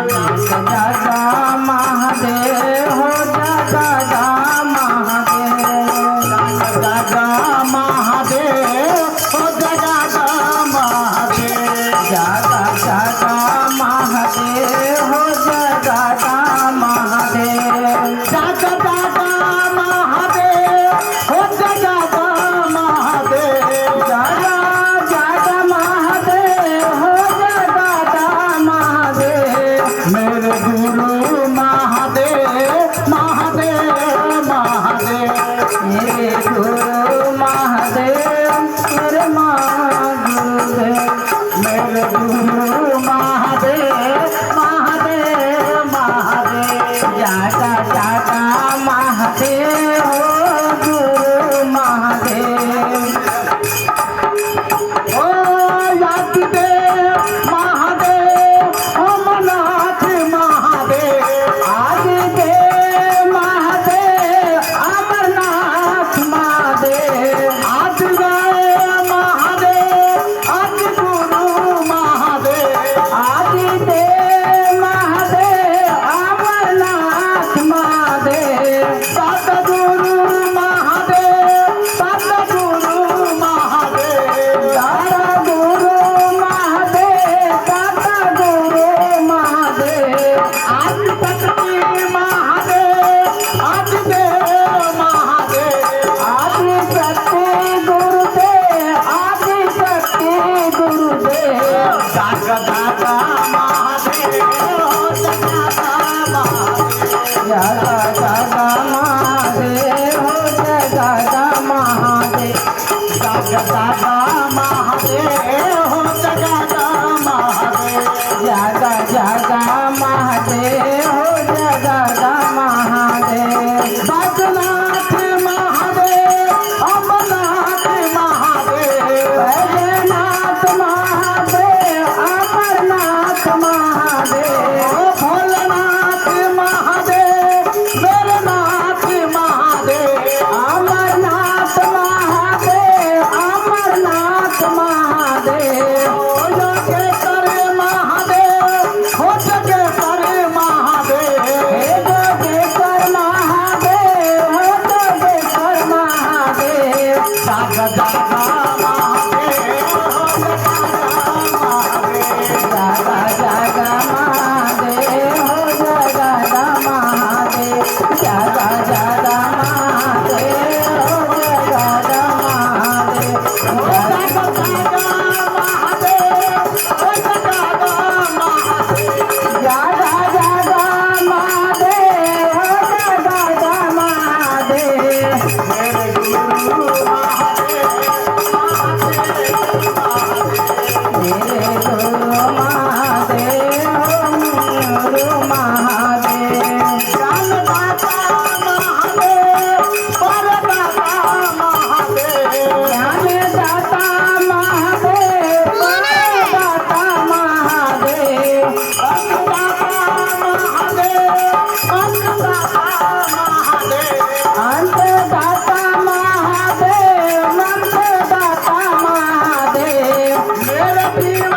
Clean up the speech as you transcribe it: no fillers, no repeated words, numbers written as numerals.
जगा महादेव हो जगा महादेव जगा महादेव हो जगा महादेव जगा जगा महादेव हो जगा महादेव जगा जगा महादेव हो जगा महादेव जगा जगा महादेव हो जगा महादेव मेरे गुरु महादेव महादेव महादेव मेरे गुरु महादेव मेरे गुरुदेव मेरे गुरु महादेव महादेव महादेव जागा जागा महादेव हो गुरु महादेव ओ याददेव महादेव अमरनाथ महादेव आदिदेव महादेव अमरनाथ महादेव आदिदेव महादेव आदिगुरु महादेव आदिदेव महादेव अमरनाथ महादेव सतगुरु महादेव सतगुरु महादेव सतगुरु महादेव सतगुरु महादेव आदिशक्ति महादेव आदिदेव महादेव आदिशक्ति गुरुदेव आदिशक्ति गुरुदेव जागा जागा महादेव जागा महादेव हो जगा महादेव जागा जागा महादेव हो जगा महादेव जागा जागा महादेव हो जगा महादेव बैजनाथ महादेव अमरनाथ महादेव बैजनाथ महादेव अमरनाथ महादेव भोलेनाथ महादेव भोलेनाथ महादेव अमरनाथ महादेव अमरनाथ महादेव हो जगे करे महादेव हो जगे करे महादेव हे जगे कर महादेव हो जगे कर महादेव जागा जागा महादेव हो जगा जागा महादेव हो जगा महादेव जागा जागा महादेव हो जगा महादेव जागा जागा महादेव हो जगा महादेव जागा जागा महादेव हो जगा महादेव मेरे गुरु महादेव मेरे गुरु महादेव गुरु महादेव ज्ञानदाता महादेव परदाता महादेव ज्ञानदाता महादेव परदाता महादेव अन्नदाता महादेव अन्नदाता महादेव अन्नदाता महादेव अन्नदाता महादेव मेरे पीर